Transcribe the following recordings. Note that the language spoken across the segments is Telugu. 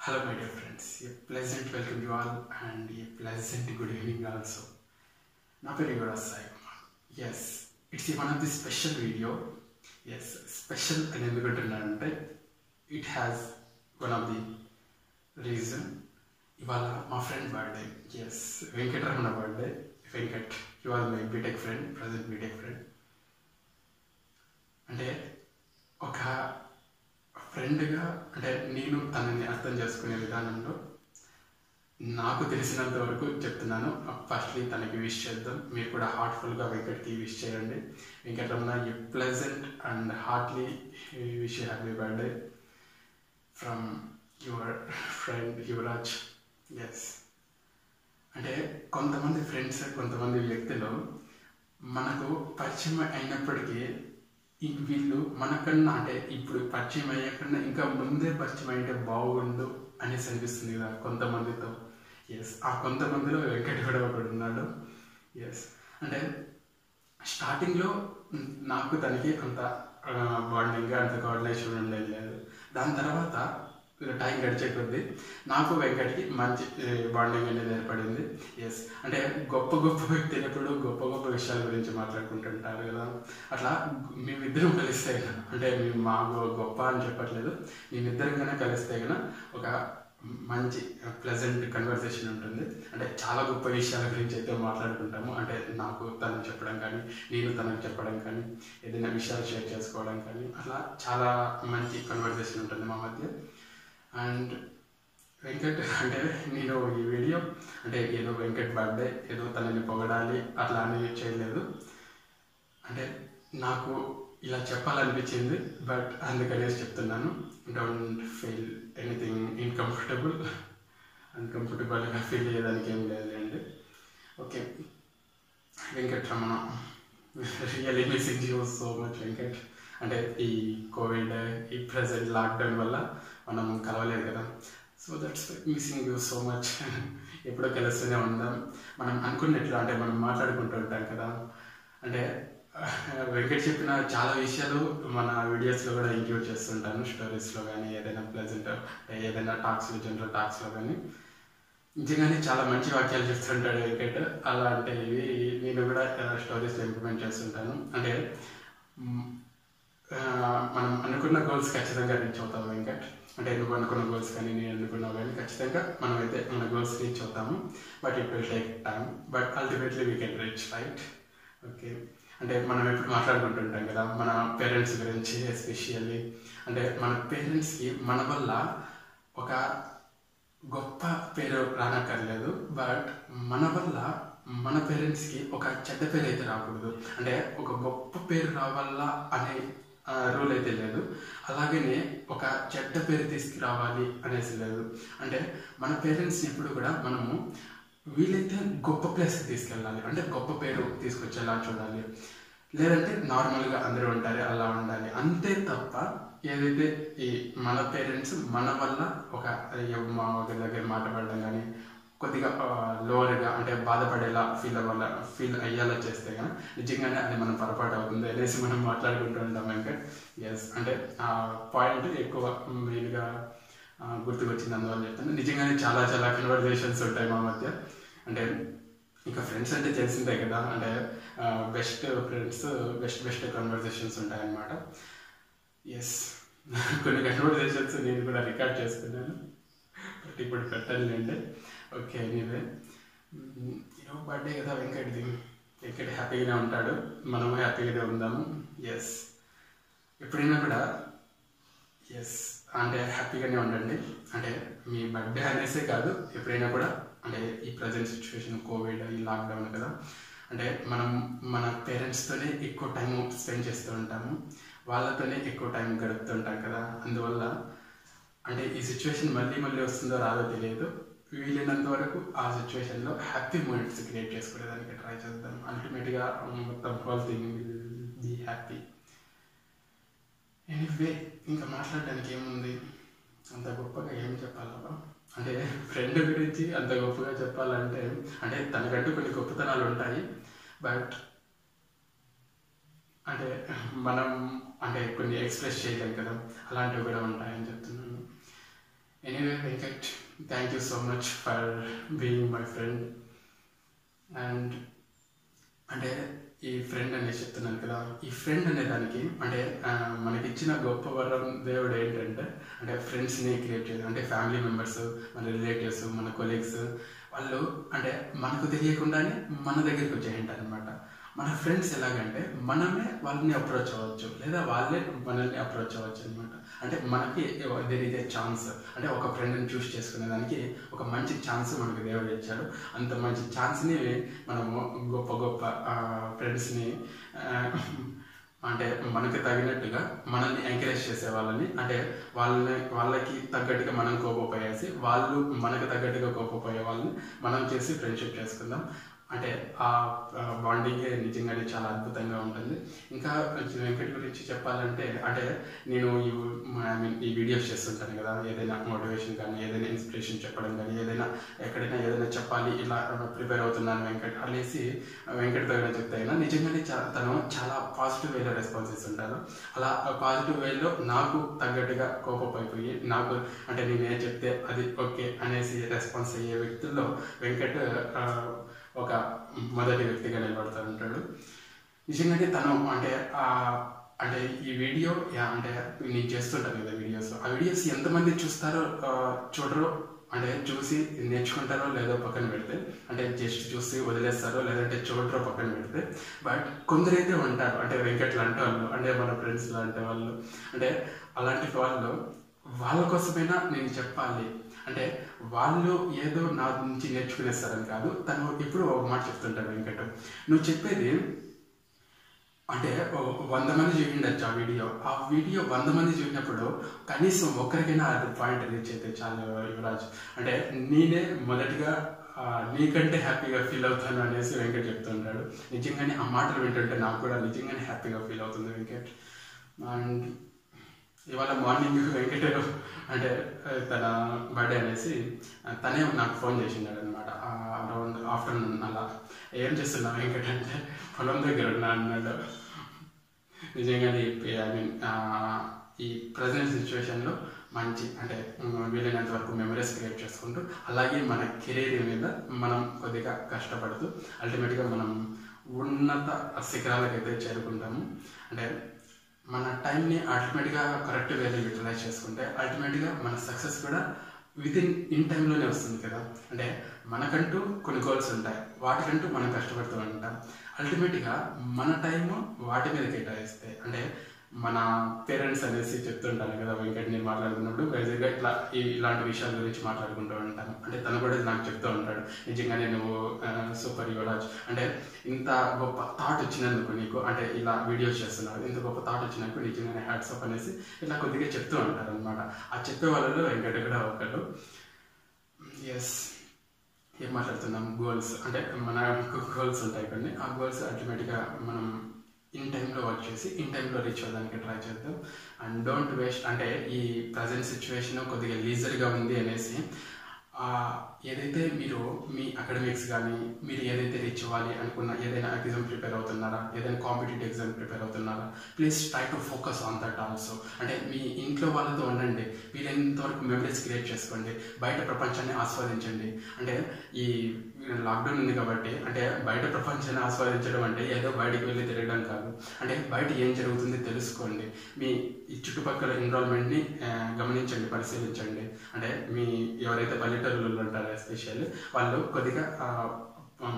Hello, my dear friends. A pleasant welcome you all and a pleasant good evening also. Na very good aside. Yes, it's one of the special video. Yes, special and ఎందుకంటున్నానంటే it has one of the reason. ఇవాళ మా friend birthday. Yes, Venkataramana birthday. Venkat, you are my BTech friend, present BTech friend. అంటే ఒక ఫ్రెండ్గా అంటే నేను తనని అర్థం చేసుకునే విధానంలో నాకు తెలిసినంత వరకు చెప్తున్నాను. ఫస్ట్లీ తనకి విష్ చేద్దాం. మీరు కూడా హార్ట్ఫుల్గా వెంకట్కి విష్ చేయండి. Venkataramana, a pleasant and heartly wish you happy birthday from your friend Yuvraj. Yes, అంటే కొంతమంది ఫ్రెండ్స్, కొంతమంది వ్యక్తులు మనకు పరిచయం అయినప్పటికీ వీళ్ళు మనకన్నా అంటే ఇప్పుడు పరిచయం అయ్యాకన్నా ఇంకా ముందే పరిచయం అయితే బాగుండు అనేసి అనిపిస్తుంది కదా కొంతమందితో. ఎస్, ఆ కొంతమందిలో వెంకట్ కూడా ఒకడు ఉన్నాడు. ఎస్, అంటే స్టార్టింగ్లో నాకు తనకి అంత బాండింగ్గా అంత కోఆర్డినేషన్ ఉండేది లేదు. దాని తర్వాత టైం గడిచే కొద్దీ నాకు వెంకట్కి మంచి బాండింగ్ అనేది ఏర్పడింది. ఎస్, అంటే గొప్ప గొప్ప వ్యక్తులు ఎప్పుడు గొప్ప గొప్ప విషయాల గురించి మాట్లాడుకుంటుంటారు కదా. అట్లా మేమిద్దరం కలిస్తే కదా, అంటే మేము మాకు గొప్ప అని చెప్పట్లేదు, మేమిద్దరం కన్నా కలిస్తే కన్నా ఒక మంచి ప్లెజెంట్ కన్వర్సేషన్ ఉంటుంది. అంటే చాలా గొప్ప విషయాల గురించి అయితే మాట్లాడుకుంటాము. అంటే నాకు తనకు చెప్పడం కానీ, నేను తనకు చెప్పడం కానీ, ఏదైనా విషయాలు షేర్ చేసుకోవడం కానీ, అట్లా చాలా మంచి కన్వర్సేషన్ ఉంటుంది మా మధ్య. అండ్ వెంకట్ అంటే నేను ఈ వీడియో అంటే ఏదో వెంకట్ బర్త్డే ఏదో తనని పొగడాలి అట్లా అని చేయలేదు. అంటే నాకు ఇలా చెప్పాలనిపించింది, బట్ అందుకనేసి చెప్తున్నాను. డోంట్ ఫీల్ ఎనీథింగ్ అన్కంఫర్టబుల్గా ఫీల్ అయ్యేదానికి ఏం లేదండి. Okay, Venkataramana, really missing you so much Venkat. అంటే ఈ కోవిడ్, ఈ ప్రెజెంట్ లాక్డౌన్ వల్ల మనం కలవలేదు కదా, so that's missing you so much. ఎప్పుడో కలుస్తూనే ఉందాం. మనం అనుకున్నట్లు అంటే మనం మాట్లాడుకుంటూ ఉంటాం కదా. అంటే వెంకట్ చెప్పిన చాలా విషయాలు మన వీడియోస్లో కూడా ఇంక్లూడ్ చేస్తుంటాను, స్టోరీస్లో కానీ, ఏదైనా ప్లెజెంట్ ఏదైనా టాక్స్లో, జనరల్ టాక్స్లో కానీ. నిజంగానే చాలా మంచి వాక్యాలు చెప్తుంటాడు వెంకట్. అలాంటివి నేను కూడా స్టోరీస్లో ఇంప్లిమెంట్ చేస్తుంటాను. అంటే మనం అనుకున్న గోల్స్ ఖచ్చితంగా రీచ్ అవుతాం వెంకట్. అంటే నువ్వు అనుకున్న గోల్స్ కానీ, నేను అనుకున్నావు కానీ ఖచ్చితంగా మనమైతే మన గోల్స్ రీచ్ అవుతాము. But it will take time, but ultimately we can reach, right? Okay, అంటే మనం ఎప్పుడు మాట్లాడుకుంటుంటాం కదా మన పేరెంట్స్ గురించి. ఎస్పెషల్లీ అంటే మన పేరెంట్స్కి మన వల్ల ఒక గొప్ప పేరు రానక్కర్లేదు, బట్ మన వల్ల మన పేరెంట్స్కి ఒక చెడ్డ పేరు అయితే రాకూడదు. అంటే ఒక గొప్ప పేరు రావాలా అనే రూల్ అయితే లేదు, అలాగనే ఒక చెడ్డ పేరు తీసుకురావాలి అనేసి లేదు. అంటే మన పేరెంట్స్ని ఎప్పుడు కూడా మనము వీలైతే గొప్ప ప్లేస్కి తీసుకెళ్ళాలి, అంటే గొప్ప పేరు తీసుకొచ్చేలా చూడాలి. లేదంటే నార్మల్గా అందరూ ఉంటారు అలా ఉండాలి, అంతే తప్ప ఏదైతే ఈ మన పేరెంట్స్ మన వల్ల ఒక మా దగ్గర మాట్లాడడం కానీ కొద్దిగా లోవర్గా అంటే బాధపడేలా ఫీల్ అయ్యేలా చేస్తే కానీ నిజంగానే అది మనం పొరపాటు అవుతుంది అనేసి మనం మాట్లాడుకుంటూ ఉంటాం వెంకట్. ఎస్, అంటే ఆ పాయింట్ ఎక్కువ మెయిన్గా గుర్తుకొచ్చింది, అందువల్ల చెప్తాను. నిజంగానే చాలా చాలా కన్వర్జేషన్స్ ఉంటాయి మా మధ్య. అంటే ఇంకా ఫ్రెండ్స్ అంటే తెలిసిందే కదా, అంటే బెస్ట్ ఫ్రెండ్స్ బెస్ట్ కన్వర్జేషన్స్ ఉంటాయన్నమాట. ఎస్, కొన్ని కన్వర్జేషన్స్ నేను కూడా రికార్డ్ చేసుకున్నాను, బట్ ఇప్పుడు పెట్టాలండి. ఓకే, ఎనీవే ఈరోజు బర్త్డే కదా వెంకట్ది. వెంకట్ హ్యాపీగానే ఉంటాడు, మనము హ్యాపీగానే ఉందాము. ఎస్, ఎప్పుడైనా కూడా ఎస్ అంటే హ్యాపీగానే ఉండండి. అంటే మీ బర్త్డే అనేసే కాదు, ఎప్పుడైనా కూడా అంటే ఈ ప్రజెంట్ సిచ్యువేషన్ కోవిడ్, ఈ లాక్డౌన్ కదా, అంటే మనం మన పేరెంట్స్తోనే ఎక్కువ టైం స్పెండ్ చేస్తూ ఉంటాము, వాళ్ళతోనే ఎక్కువ టైం గడుపుతూ ఉంటాం కదా. అందువల్ల అంటే ఈ సిచ్యువేషన్ మళ్ళీ మళ్ళీ వస్తుందో రాదో తెలియదు, వీలైనంత వరకు ఆ సిచ్యువేషన్లో హ్యాపీ మూమెంట్స్ క్రియేట్ చేసుకునేదానికి ట్రై చేద్దాం. అల్టిమేట్గా మొత్తం whole thing will be happy. Anyway, ఇంకా మాట్లాడడానికి ఏముంది, అంత గొప్పగా ఏం చెప్పాలా. అంటే ఫ్రెండ్ గురించి అంత గొప్పగా చెప్పాలంటే అంటే తనకంటూ కొన్ని గొప్పతనాలు ఉంటాయి, బట్ అంటే మనం అంటే కొన్ని ఎక్స్ప్రెస్ చేయలేం కదా, అలాంటివి కూడా ఉంటాయని చెప్తున్నాను. Any anyway Venkat, thank you so much for being my friend. And అంటే ఈ ఫ్రెండ్ అనేది చెప్తున్నాను కదా, ఈ ఫ్రెండ్ అనే దానికి అంటే మనకిచ్చిన గొప్ప వరం దేవుడు ఏంటంటే అంటే ఫ్రెండ్స్ని క్రియేట్ చేయడం. అంటే ఫ్యామిలీ మెంబర్స్, మన రిలేటివ్స్, మన కొలీగ్స్ వాళ్ళు అంటే మనకు తెలియకుండానే మన దగ్గరికి వచ్చేయంటారు అనమాట. మన ఫ్రెండ్స్ ఎలాగంటే మనమే వాళ్ళని అప్రోచ్ అవ్వచ్చు, లేదా వాళ్ళే మనల్ని అప్రోచ్ అవ్వచ్చు అనమాట. అంటే మనకి దేర్ ఇస్ ఏ ఛాన్స్, అంటే ఒక ఫ్రెండ్ని చూస్ చేసుకునే దానికి ఒక మంచి ఛాన్స్ మనకు దేవుడు ఇచ్చాడు. అంత మంచి ఛాన్స్ని మనము గొప్ప గొప్ప ఫ్రెండ్స్ని అంటే మనకు తగినట్టుగా మనల్ని ఎంకరేజ్ చేసే వాళ్ళని, అంటే వాళ్ళకి తగ్గట్టుగా మనం కోపపోయేసి వాళ్ళు మనకు తగ్గట్టుగా కోపపోయే వాళ్ళని మనం చేసి ఫ్రెండ్షిప్ చేసుకుందాం. అంటే ఆ బాండింగ్ నిజంగానే చాలా అద్భుతంగా ఉంటుంది. ఇంకా వెంకట్ గురించి చెప్పాలంటే అంటే నేను ఈ వీడియోస్ చేస్తుంటాను కదా, ఏదైనా మోటివేషన్ కానీ, ఏదైనా ఇన్స్పిరేషన్ చెప్పడం కానీ, ఎక్కడైనా ఏదైనా చెప్పాలి, ఇలా ప్రిపేర్ అవుతున్నాను వెంకట్ అనేసి వెంకట్తో చెప్తే అయినా నిజంగానే తను చాలా పాజిటివ్ వేలో రెస్పాన్స్ ఇస్తుంటారు. అలా పాజిటివ్ వేలో నాకు తగ్గట్టుగా కోపమైపోయి నాకు అంటే నేను ఏం చెప్తే అది ఓకే అనేసి రెస్పాన్స్ అయ్యే వ్యక్తుల్లో వెంకట్ ఒక మొదటి వ్యక్తిగా నిలబడుతూ ఉంటాడు. నిజంగానే తను అంటే అంటే ఈ వీడియో అంటే నేను చేస్తుంటాను కదా వీడియోస్, ఆ వీడియోస్ ఎంతమంది చూస్తారో చూడరో, అంటే చూసి నేర్చుకుంటారో లేదో పక్కన పెడితే, అంటే జస్ట్ చూసి వదిలేస్తారో లేదంటే చూడరో పక్కన పెడితే, బట్ కొందరైతే ఉంటారు అంటే వెంకట్ లాంటి వాళ్ళు, అంటే మన ఫ్రెండ్స్ లాంటి వాళ్ళు, అంటే అలాంటి వాళ్ళు వాళ్ళ కోసమైనా నేను చెప్పాలి. అంటే వాళ్ళు ఏదో నా నుంచి నేర్చుకునేస్తారని కాదు, తను ఎప్పుడు ఒక మాట చెప్తుంటాడు వెంకట్, నువ్వు చెప్పేది అంటే 100 మంది చూపిండొచ్చు ఆ వీడియో 100 మంది చూసినప్పుడు కనీసం ఒక్కరికైనా అది పాయింట్ రీచ్ అయితే చాలు యువరాజ్, అంటే నేనే మొదటిగా నీకంటే హ్యాపీగా ఫీల్ అవుతాను అనేసి వెంకట్ చెప్తుంటాడు. నిజంగానే ఆ మాటలు వింటుంటే నాకు కూడా నిజంగానే హ్యాపీగా ఫీల్ అవుతుంది వెంకట్. అండ్ ఇవాళ మార్నింగ్ వెంకట్ అంటే తన బర్త్డే అనేసి తనే నాకు ఫోన్ చేసినాడు అనమాట, అరౌండ్ ఆఫ్టర్నూన్ అలా. ఏం చేస్తున్నా వెంకట్ అంటే పొలం దగ్గర ఉన్నా అన్నాడు. నిజంగానే ఐ మీన్ ఈ ప్రజెంట్ సిచ్యువేషన్లో మంచి అంటే వీలైనంత వరకు మెమరీస్ క్రియేట్ చేసుకుంటూ, అలాగే మన కెరీర్ మీద మనం కొద్దిగా కష్టపడుతూ అల్టిమేట్గా మనం ఉన్నత శిఖరాలకైతే చేరుకుంటాము. అంటే మన టైంని అల్టిమేట్గా కరెక్ట్ వేలో యూటిలైజ్ చేసుకుంటే అల్టిమేట్గా మన సక్సెస్ కూడా ఇన్ టైంలోనే వస్తుంది కదా. అంటే మనకంటూ కొన్ని గోల్స్ ఉంటాయి, వాటికంటూ మనం కష్టపడుతూ ఉంటాం. అల్టిమేట్గా మన టైము వాటి మీద కేటాయిస్తే, అంటే మన పేరెంట్స్ అనేసి చెప్తుంటాను కదా వెంకట్, నేను మాట్లాడుతున్నప్పుడు బేసిక్గా ఇలాంటి విషయాల గురించి మాట్లాడుకుంటూ ఉంటాను. అంటే తను కూడా నాకు చెప్తూ ఉంటాడు, నిజంగానే నువ్వు సూపర్ యువరాజ్, అంటే ఇంత గొప్ప థాట్ వచ్చినందుకు నీకు, అంటే ఇలా వీడియోస్ చేస్తున్నావు, ఇంత గొప్ప థాట్ వచ్చినందుకు నిజంగానే హ్యాట్స్ ఆఫ్ అనేసి ఇలా కొద్దిగా చెప్తూ ఉంటారు అనమాట. ఆ చెప్పే వాళ్ళలో వెంకట్ కూడా ఒకడు. ఎస్, ఏం మాట్లాడుతున్నాం, గోల్స్. అంటే మన గోల్స్ ఉంటాయి కొన్ని, ఆ గోల్స్ అల్టిమేట్గా మనం ఇన్ టైంలో వర్క్ చేసి ఇన్ టైంలో రీచ్ అవ్వడానికి ట్రై చేద్దాం. అండ్ డోంట్ వేస్ట్, అంటే ఈ ప్రజెంట్ సిచ్యువేషన్ కొద్దిగా లీజర్గా ఉంది అనేసి ఏదైతే మీరు మీ అకాడమిక్స్ కానీ, మీరు ఏదైతే రీచ్ అవ్వాలి అనుకున్న ఏదైనా ఎగ్జామ్ ప్రిపేర్ అవుతున్నారా, ఏదైనా కాంపిటేటివ్ ఎగ్జామ్ ప్రిపేర్ అవుతున్నారా, please try to focus on that also. అంటే మీ ఇంట్లో వాళ్ళతో ఉండండి, వీలైనంతవరకు మెమరీస్ క్రియేట్ చేసుకోండి, బయట ప్రపంచాన్ని ఆస్వాదించండి. అంటే ఈ లాక్డౌన్ ఉంది కాబట్టి, అంటే బయట ప్రపంచాన్ని ఆస్వాదించడం అంటే ఏదో బయటికి వెళ్ళి తిరగడం కాదు, అంటే బయట ఏం జరుగుతుంది తెలుసుకోండి, మీ ఈ చుట్టుపక్కల ఎన్విరాన్మెంట్ని గమనించండి, పరిశీలించండి. అంటే మీ ఎవరైతే పల్లెటూరులో ఉంటారో ఎస్పెషల్లీ వాళ్ళు కొద్దిగా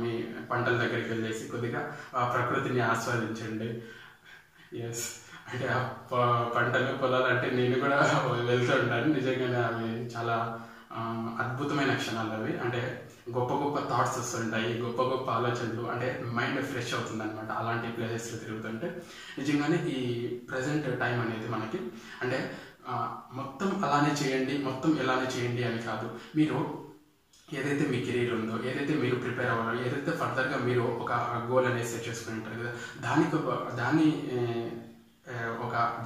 మీ పంటల దగ్గరికి వెళ్ళేసి కొద్దిగా ప్రకృతిని ఆస్వాదించండి. ఎస్, అంటే ఆ పంటలు పొలాలు అంటే నేను కూడా వెళ్తూ ఉంటాను. నిజంగానే అవి చాలా అద్భుతమైన క్షణాలు అవి. అంటే గొప్ప గొప్ప థాట్స్ వస్తుంటాయి, గొప్ప గొప్ప ఆలోచనలు, అంటే మైండ్ ఫ్రెష్ అవుతుంది అనమాట అలాంటి ప్లేసెస్లో తిరుగుతుంటే. నిజంగానే ఈ ప్రజెంట్ టైం అనేది మనకి అంటే మొత్తం అలానే చేయండి, మొత్తం ఇలానే చేయండి అని కాదు. మీరు ఏదైతే మీ కెరీర్ ఉందో, ఏదైతే మీరు ప్రిపేర్ అవ్వాలో, ఏదైతే ఫర్దర్గా మీరు ఒక గోల్ అనేది సెట్ చేసుకుని ఉంటారు కదా,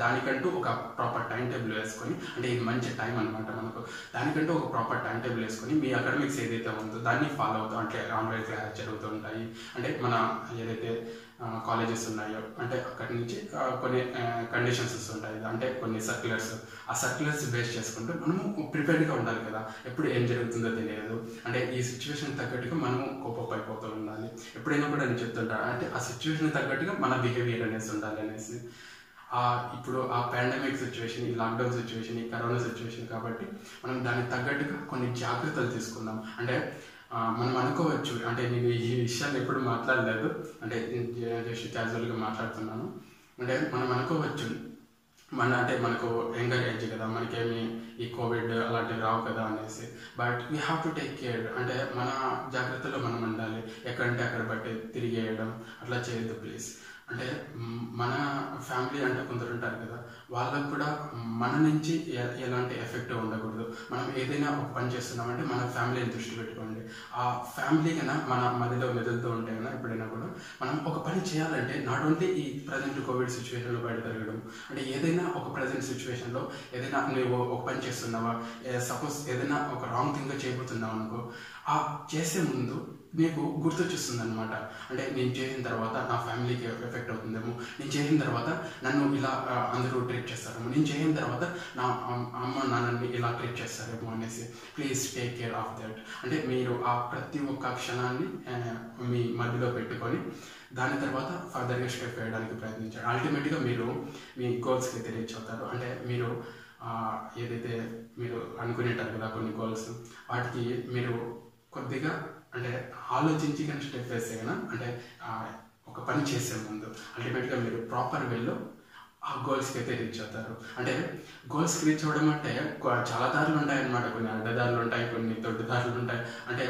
దానికంటూ ఒక ప్రాపర్ టైం టేబుల్ వేసుకొని, అంటే ఇది మంచి టైం అనమాట మనకు, దానికంటూ ఒక ప్రాపర్ టైం టేబుల్ వేసుకొని మీ అకాడమిక్స్ ఏదైతే ఉందో దాన్ని ఫాలో అవుతూ, అంటే ఆన్లైన్ క్లాస్ జరుగుతూ ఉంటాయి. అంటే మన ఏదైతే కాలేజెస్ ఉన్నాయో అంటే అక్కడి నుంచి కొన్ని కండిషన్స్ వస్తుంటాయి, అంటే కొన్ని సర్క్యులర్స్, ఆ సర్క్యులర్స్ బేస్ చేసుకుంటూ మనము ప్రిపేర్డ్గా ఉండాలి కదా. ఎప్పుడు ఏం జరుగుతుందో తెలియదు, అంటే ఈ సిచ్యువేషన్ తగ్గట్టుగా మనము కోపప్ అయిపోతూ ఉండాలి. ఎప్పుడైనా కూడా నేను చెప్తుంటా, అంటే ఆ సిచ్యువేషన్ తగ్గట్టుగా మన బిహేవియర్ అనేసి ఉండాలి అనేసి. ఇప్పుడు ఆ పాండమిక్ సిచ్యువేషన్, ఈ లాక్డౌన్ సిచ్యువేషన్, ఈ కరోనా సిచ్యువేషన్ కాబట్టి మనం దానికి తగ్గట్టుగా కొన్ని జాగ్రత్తలు తీసుకుందాం. అంటే మనం అనుకోవచ్చు, అంటే నేను ఈ విషయాన్ని ఎప్పుడు మాట్లాడలేదు, అంటే జస్ట్ క్యాజువల్గా మాట్లాడుతున్నాను. అంటే మనం అనుకోవచ్చు అంటే మనకు యంగర్ ఏజ్ కదా, మనకేమి ఈ కోవిడ్ అలాంటివి రావు కదా అనేసి. But we have to take care, అంటే మన జాగ్రత్తలో మనం ఉండాలి. ఎక్కడంటే అక్కడ బట్టి తిరిగేయడం అట్లా చేయొద్దు ప్లీజ్. అంటే మన ఫ్యామిలీ అంటే కొందరు ఉంటారు కదా, వాళ్ళకు కూడా మన నుంచి ఎలాంటి ఎఫెక్ట్ ఉండకూడదు. మనం ఏదైనా ఒక పని చేస్తున్నామంటే మన ఫ్యామిలీని దృష్టి పెట్టుకోండి. ఆ ఫ్యామిలీ కన్నా మన మధ్యలో మెదులుతూ ఉంటే కన్నా ఎప్పుడైనా కూడా మనం ఒక పని చేయాలంటే నాట్ ఓన్లీ ఈ ప్రజెంట్ కోవిడ్ సిచ్యువేషన్లో బయట తిరగడం, అంటే ఏదైనా ఒక ప్రజెంట్ సిచ్యువేషన్లో ఏదైనా నువ్వు ఒక పని చేస్తున్నావా, సపోజ్ ఏదైనా ఒక రాంగ్ థింగ్ చేయబోతున్నావు అనుకో, ఆ చేసే ముందు నీకు గుర్తొచ్చేస్తుంది అనమాట. అంటే నేను చేసిన తర్వాత నా ఫ్యామిలీకి ఎఫెక్ట్ అవుతుందేమో, నేను చేసిన తర్వాత నన్ను ఇలా అందరూ ట్రీట్ చేస్తారేమో, నేను చేసిన తర్వాత నా అమ్మ నాన్నని ఇలా ట్రీట్ చేస్తారేమో అనేసి. Please take care of that. అంటే మీరు ఆ ప్రతి ఒక్క క్షణాన్ని మీ మధ్యలో పెట్టుకొని దాని తర్వాత ఫర్దర్గా స్టెప్ వేయడానికి ప్రయత్నించండి. అల్టిమేట్గా మీరు మీ గోల్స్కి అయితే రీచ్ అవుతారు. అంటే మీరు ఏదైతే మీరు అనుకునేటారు కదా కొన్ని గోల్స్, వాటికి మీరు కొద్దిగా అంటే ఆలోచించి కానీ స్టెప్ వేస్తే కదా, అంటే ఒక పని చేసే ముందు అల్టిమేట్గా మీరు ప్రాపర్ వేలో ఆ గోల్స్కి అయితే రీచ్ అవుతారు. అంటే గోల్స్కి రీచ్ అవ్వడం అంటే చాలా దారులు ఉంటాయన్నమాట. కొన్ని అడ్డదారులు ఉంటాయి, కొన్ని దొడ్డదారులు ఉంటాయి. అంటే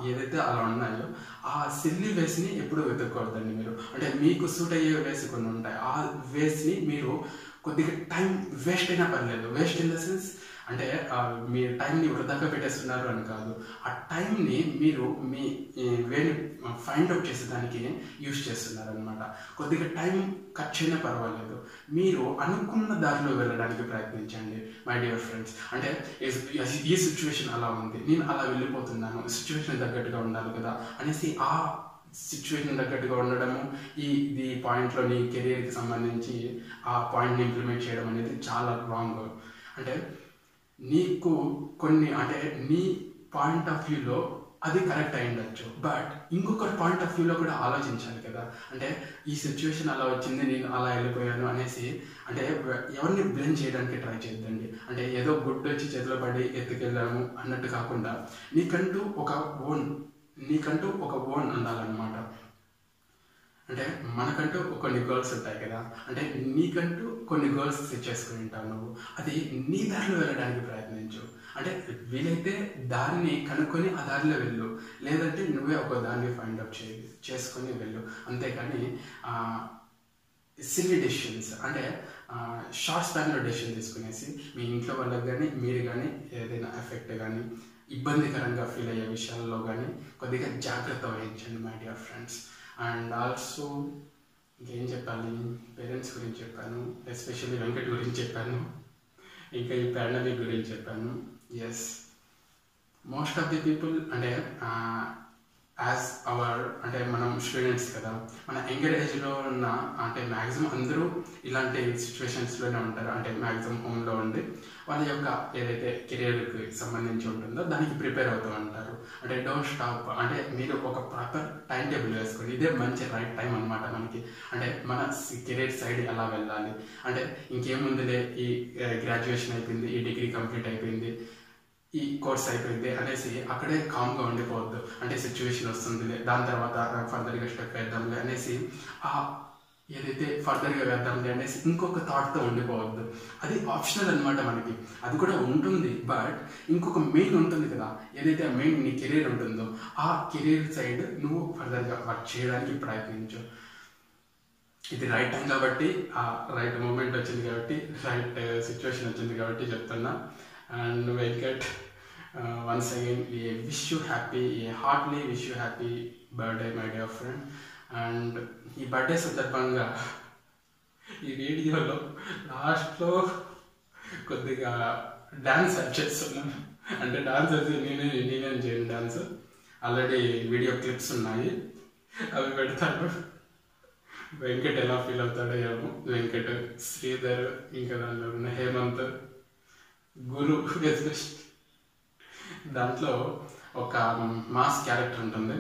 ఏదైతే అలా ఉన్నాయో ఆ సిల్లీ వేస్ని ఎప్పుడు వెతుక్కోవద్దండి మీరు. అంటే మీకు సూట్ అయ్యే వేస్ కొన్ని ఉంటాయి, ఆ వేస్ని మీరు కొద్దిగా టైం వేస్ట్ అయినా పర్లేదు. వేస్ట్ ఇన్ ద సెన్స్ అంటే మీ టైంని వృధాగా పెట్టేస్తున్నారు అని కాదు, ఆ టైంని మీరు మీ వేని ఫైండ్ అవుట్ చేసేదానికి యూజ్ చేస్తున్నారు అనమాట. కొద్దిగా టైం ఖర్చు అయినా పర్వాలేదు, మీరు అనుకున్న దారిలో వెళ్ళడానికి ప్రయత్నించండి మై డియర్ ఫ్రెండ్స్. అంటే ఈ సిచ్యువేషన్ అలా ఉంది, నేను అలా వెళ్ళిపోతున్నాను, సిచ్యువేషన్ తగ్గట్టుగా ఉండాలి కదా అనేసి ఆ సిచ్యువేషన్ తగ్గట్టుగా ఉండడము, ఈ పాయింట్లో నీ కెరీర్కి సంబంధించి ఆ పాయింట్ని ఇంప్లిమెంట్ చేయడం అనేది చాలా రాంగ్. అంటే నీకు కొన్ని అంటే నీ పాయింట్ ఆఫ్ వ్యూలో అది కరెక్ట్ అయి ఉండొచ్చు, బట్ ఇంకొకరి పాయింట్ ఆఫ్ వ్యూలో కూడా ఆలోచించాలి కదా. అంటే ఈ సిచ్యువేషన్ అలా వచ్చింది, నేను అలా వెళ్ళిపోయాను అనేసి అంటే ఎవరిని బ్లేమ్ చేయడానికి ట్రై చేయొద్దండి. అంటే ఏదో గుడ్ వచ్చి చేతిలో పడి ఎత్తుకెళ్ళాము అన్నట్టు కాకుండా నీకంటూ ఒక ఓన్ ఉండాలన్నమాట. అంటే మనకంటూ కొన్ని గోల్స్ ఉంటాయి కదా, అంటే నీకంటూ కొన్ని గోల్స్ సెట్ చేసుకుని ఉంటావు నువ్వు, అది నీ దారిలో వెళ్ళడానికి ప్రయత్నించు. అంటే వీలైతే దారిని కనుక్కొని ఆ దారిలో వెళ్ళు, లేదంటే నువ్వే ఒక దాన్ని ఫైండ్ అవుట్ చేసుకొని వెళ్ళు. అంతేకాని సిల్లీ డెసిషన్స్ అంటే షార్ట్ స్పాన్లో డెసిషన్ తీసుకునేసి మీ ఇంట్లో వాళ్ళకి కానీ మీరు కానీ ఏదైనా ఎఫెక్ట్ కానీ ఇబ్బందికరంగా ఫీల్ అయ్యే విషయాల్లో కానీ కొద్దిగా జాగ్రత్త వహించండి my dear friends. And also ఇంకేం చెప్పాలి, పేరెంట్స్ గురించి చెప్పాను, ఎస్పెషల్లీ వెంకట్ గురించి చెప్పాను, ఇంకా ఈ పాండమిక్ గురించి చెప్పాను. Yes, most of the people అంటే యాజ్ అవర్ అంటే మనం స్టూడెంట్స్ కదా, మన యంగర్ ఏజ్లో ఉన్న అంటే మ్యాక్సిమం అందరూ ఇలాంటి సిచ్యువేషన్స్లోనే ఉంటారు. అంటే మ్యాక్సిమం హోమ్లో ఉండి వాళ్ళ యొక్క ఏదైతే కెరియర్కి సంబంధించి ఉంటుందో దానికి ప్రిపేర్ అవుతూ ఉంటారు. అంటే డోంట్ స్టాప్, అంటే మీరు ఒక ప్రాపర్ టైం టేబుల్ వేసుకోండి. ఇదే మంచి రైట్ టైం అనమాట మనకి. అంటే మన కెరియర్ సైడ్ ఎలా వెళ్ళాలి, అంటే ఇంకేముందిలే ఈ గ్రాడ్యుయేషన్ అయిపోయింది, ఈ డిగ్రీ కంప్లీట్ అయిపోయింది, ఈ కోర్స్ అయిపోయింది అనేసి అక్కడే కామ్గా ఉండిపోవద్దు. అంటే సిచ్యువేషన్ వస్తుందిలే దాని తర్వాత ఫర్దర్గా స్టెప్ వేద్దాంలే అనేసి ఏదైతే ఫర్దర్గా వేద్దాంలే అనేసి ఇంకొక థాట్తో ఉండిపోవద్దు. అది ఆప్షనల్ అనమాట మనకి, అది కూడా ఉంటుంది. బట్ ఇంకొక మెయిన్ ఉంటుంది కదా, ఏదైతే ఆ మెయిన్ నీ కెరీర్ ఉంటుందో ఆ కెరీర్ సైడ్ నువ్వు ఫర్దర్గా వర్క్ చేయడానికి ప్రయత్నించు. ఇది రైట్ టైం కాబట్టి, ఆ రైట్ మూమెంట్ వచ్చింది కాబట్టి, రైట్ సిచ్యువేషన్ వచ్చింది కాబట్టి చెప్తున్నా. And Venkat, once again, we wish you happy, heartily wish you happy birthday, my dear friend. And ఈ బర్త్డే సందర్భంగా ఈ వీడియోలో లాస్ట్లో కొద్దిగా డాన్స్ యాడ్ చేస్తున్నాను. అంటే డాన్స్ అయితే నేనేం చేయను, డాన్స్ ఆల్రెడీ వీడియో క్లిప్స్ ఉన్నాయి, అవి పెడతాను. వెంకట్ ఎలా ఫీల్ అవుతాడో ఏమో. వెంకట్, శ్రీధర్, ఇంకా దానిలో ఉన్న హేమంత్, గురు. దాంట్లో ఒక మాస్ క్యారెక్టర్ ఉంటుంది,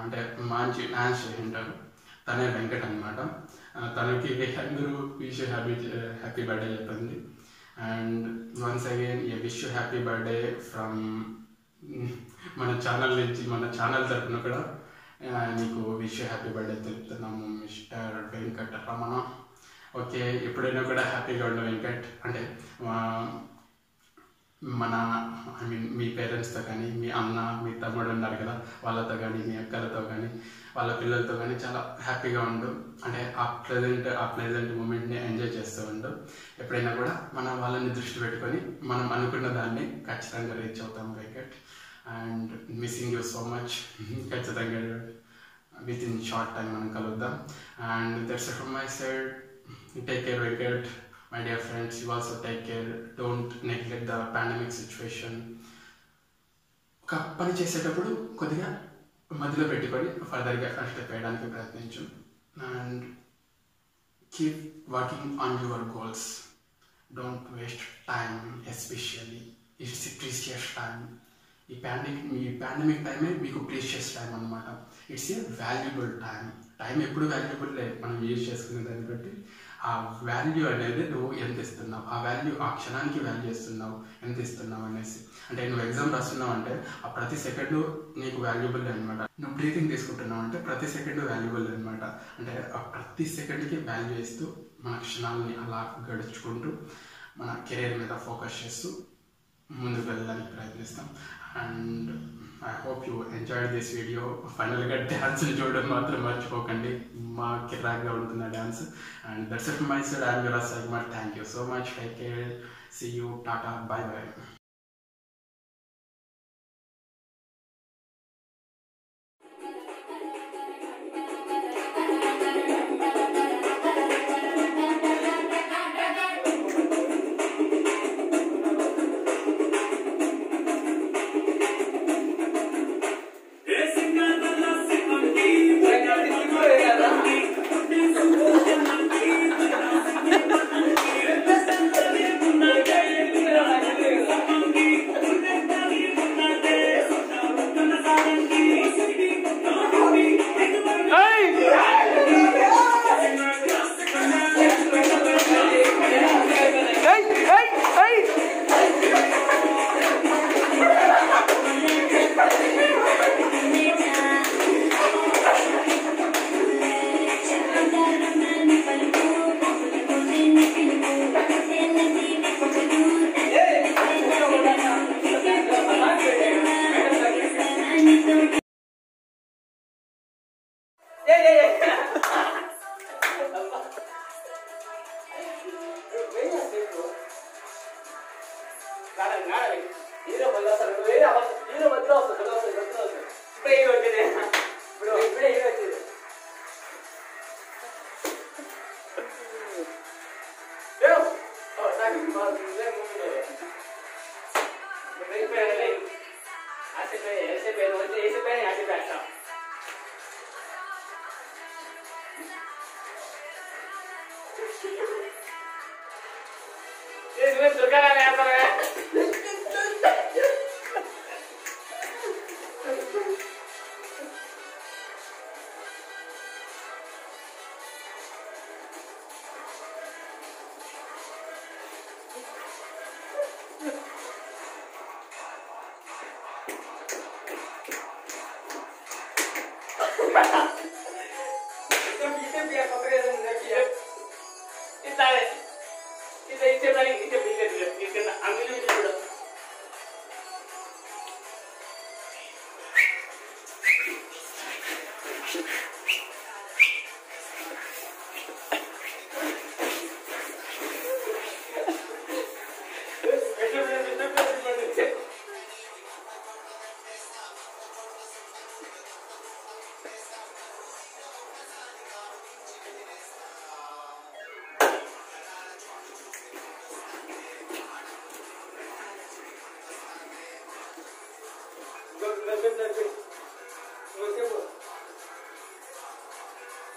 అంటే మంచి డాన్స్ చేసి ఉంటారు, తనే వెంకట్ అనమాట. తనకి అందరూ విష్ హ్యాపీ బర్త్డే చెప్పింది. And once again a wish happy birthday from మన ఛానల్ నుంచి, మన ఛానల్ తరఫున కూడా నీకు విష్ హ్యాపీ బర్త్డే తెలుపుతున్నాము మిస్టర్ వెంకట రమణ. ఓకే, ఎప్పుడైనా కూడా హ్యాపీగా ఉండు వెంకట్. అంటే మన మీ పేరెంట్స్తో కానీ, మీ అన్న, మీ తమ్ముడు ఉన్నారు కదా, వాళ్ళతో కానీ, మీ అక్కలతో కానీ, వాళ్ళ పిల్లలతో కానీ చాలా హ్యాపీగా ఉండు. అంటే ఆ ప్లెజెంట్ మూమెంట్ని ఎంజాయ్ చేస్తూ ఉండు. ఎప్పుడైనా కూడా మనం వాళ్ళని దృష్టి పెట్టుకొని మనం అనుకున్న దాన్ని ఖచ్చితంగా రీచ్ అవుతాం Venkat. And missing you so much. ఖచ్చితంగా విత్ ఇన్ షార్ట్ టైం మనం కలుద్దాం. And that's it from my side. Take care Venkat. My dear friends, you also take care. Don't neglect the pandemic situation. ఒక పని చేసేటప్పుడు కొద్దిగా మధ్యలో పెట్టుకొని ఫర్దర్గా స్టెప్ వేయడానికి ప్రయత్నించు. And keep working on your goals. Don't waste time, especially it's precious time. ఈ పాండమిక్ టైమే మీకు ప్రీషియస్ టైం అనమాట. It's a valuable time. Time ఎప్పుడు వాల్యుబుల్ లేదు, మనం యూజ్ చేసుకునే దాన్ని బట్టి ఆ వాల్యూ అనేది నువ్వు ఎంత ఇస్తున్నావు, ఆ వాల్యూ, ఆ క్షణానికి వాల్యూ ఇస్తున్నావు, ఎంత ఇస్తున్నావు అనేసి. అంటే నువ్వు ఎగ్జామ్ రాస్తున్నావు అంటే ఆ ప్రతి సెకండు నీకు వాల్యుబుల్ అనమాట. నువ్వు బ్రీతింగ్ తీసుకుంటున్నావు అంటే ప్రతి సెకండ్ వాల్యుబుల్ అనమాట. అంటే ఆ ప్రతి సెకండ్కి వాల్యూ ఇస్తూ మన క్షణాలని అలా గడుచుకుంటూ మన కెరీర్ మీద ఫోకస్ చేస్తూ ముందుకు వెళ్ళడానికి ప్రయత్నిస్తాం. And I hope you enjoy this video. ఫైనల్గా డ్యాన్స్ని చూడడం మాత్రం మర్చిపోకండి, మా కిరాక్గా ఉంటుంది dance. And that's it my side. I'm your Saimar. Thank you so much. Take care. See you. Tata. Bye bye.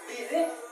Dice